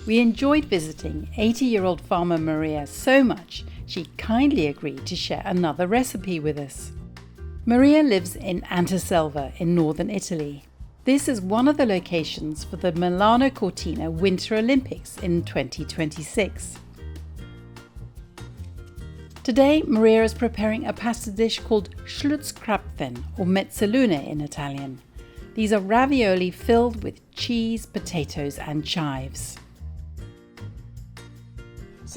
We enjoyed visiting 80-year-old farmer Maria so much, she kindly agreed to share another recipe with us. Maria lives in Anterselva in northern Italy. This is one of the locations for the Milano Cortina Winter Olympics in 2026. Today, Maria is preparing a pasta dish called schlutzkrapfen, or mezzelune in Italian. These are ravioli filled with cheese, potatoes and chives.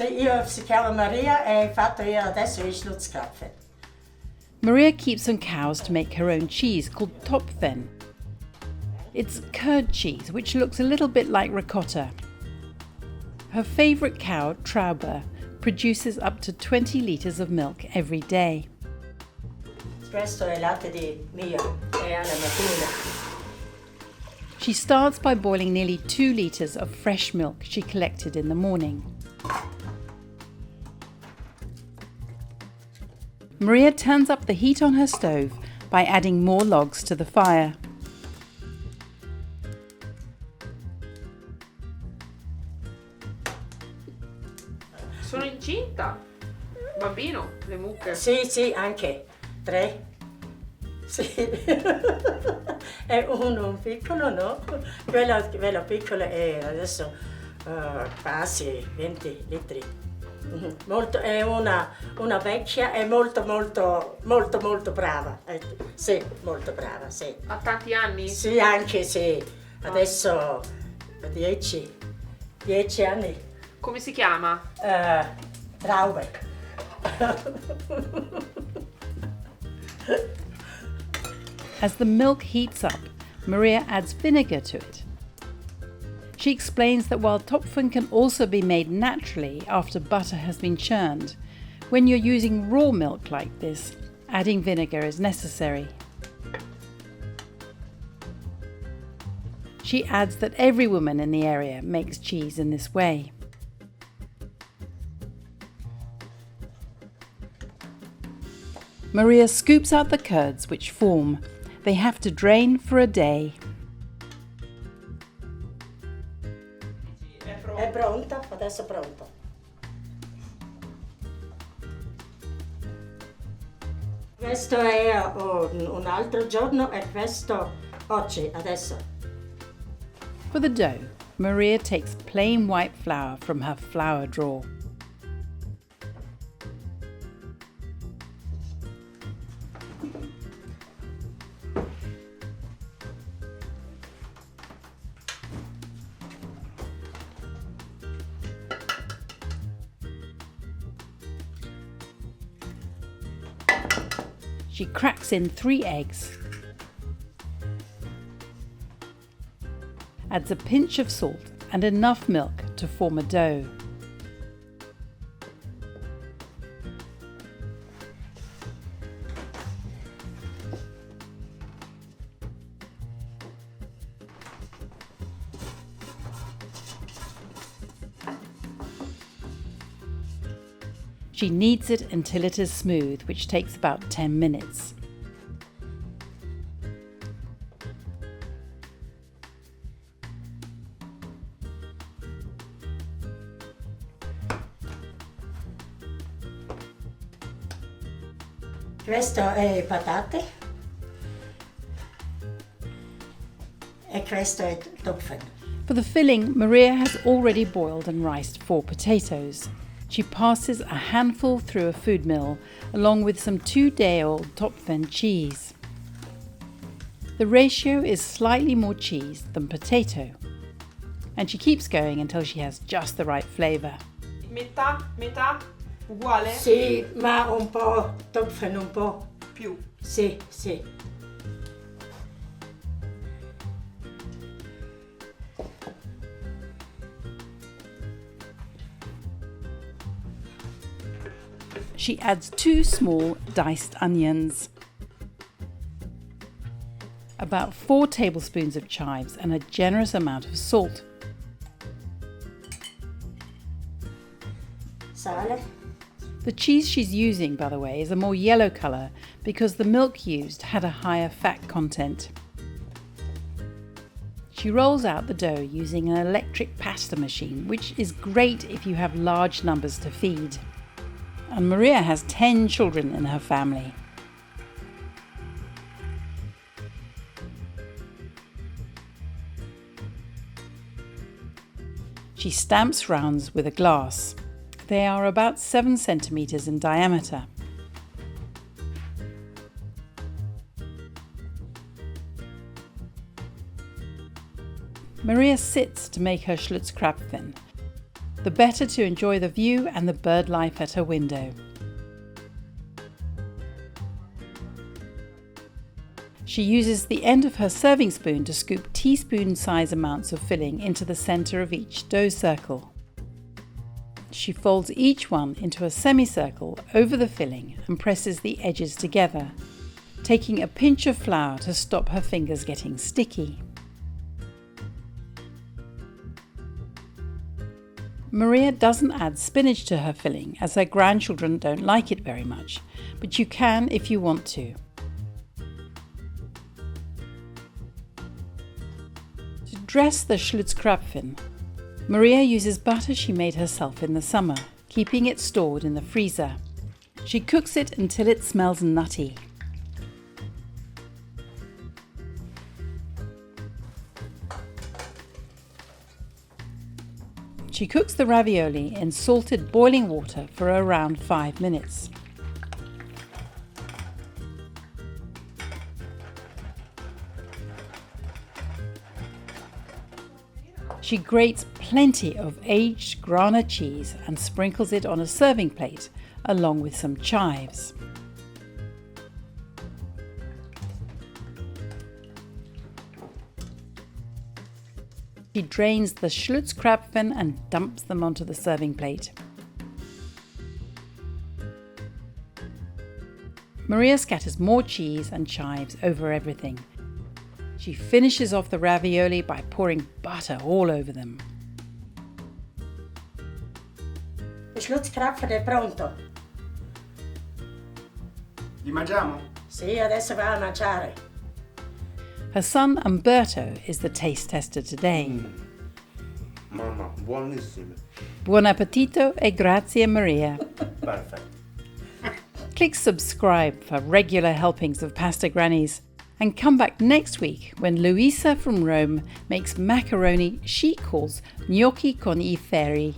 Io si chiama Maria e fatto io adesso i schlutzkrapfen. Maria keeps some cows to make her own cheese called topfen. It's curd cheese, which looks a little bit like ricotta. Her favourite cow, Trauber, produces up to 20 litres of milk every day. Questo è latte di mio, è alla mattina. She starts by boiling nearly 2 litres of fresh milk she collected in the morning. Maria turns up the heat on her stove by adding more logs to the fire. Sono incinta. Bambino, le mucche. Sì, anche 3. Sì. E uno piccolo, no? Quello piccolo è adesso quasi 20 litri. Molto, è una vecchia e molto brava. Sì, molto brava, sì. Ha tanti anni? Sì, anche sì. Adesso 10 anni. Come si chiama? Traube. As the milk heats up, Maria adds vinegar to it. She explains that while topfen can also be made naturally after butter has been churned, when you're using raw milk like this, adding vinegar is necessary. She adds that every woman in the area makes cheese in this way. Maria scoops out the curds which form. They have to drain for a day. È pronta, adesso è pronta. Questo è un altro giorno e questo oggi, adesso. For the dough, Maria takes plain white flour from her flour drawer. She cracks in 3 eggs, adds a pinch of salt and enough milk to form a dough. She kneads it until it is smooth, which takes about 10 minutes. Questo è patate e questo è topfen. For the filling, Maria has already boiled and riced 4 potatoes. She passes a handful through a food mill, along with some 2-day-old topfen cheese. The ratio is slightly more cheese than potato, and she keeps going until she has just the right flavour. Metà, uguale? Sì, ma un po' topfen, un po' Più. Sì. She adds 2 small diced onions, about 4 tablespoons of chives and a generous amount of salt. Sale. The cheese she's using, by the way, is a more yellow colour because the milk used had a higher fat content. She rolls out the dough using an electric pasta machine, which is great if you have large numbers to feed. And Maria has 10 children in her family. She stamps rounds with a glass. They are about 7 centimeters in diameter. Maria sits to make her schlutzkrapfen, the better to enjoy the view and the bird life at her window. She uses the end of her serving spoon to scoop teaspoon-size amounts of filling into the center of each dough circle. She folds each one into a semicircle over the filling and presses the edges together, taking a pinch of flour to stop her fingers getting sticky. Maria doesn't add spinach to her filling as her grandchildren don't like it very much, but you can if you want to. To dress the schlutzkrapfen, Maria uses butter she made herself in the summer, keeping it stored in the freezer. She cooks it until it smells nutty. She cooks the ravioli in salted boiling water for around 5 minutes. She grates plenty of aged grana cheese and sprinkles it on a serving plate along with some chives. She drains the schlutzkrapfen and dumps them onto the serving plate. Maria scatters more cheese and chives over everything. She finishes off the ravioli by pouring butter all over them. Il schlutzkrapfen è pronto. Li mangiamo? Sì, adesso va a mangiare. Her son Umberto is the taste tester today. Mamma, buonissime. Buon appetito e grazie Maria. Perfetto. Click subscribe for regular helpings of pasta grannies and come back next week when Luisa from Rome makes macaroni she calls gnocchi con I ferri.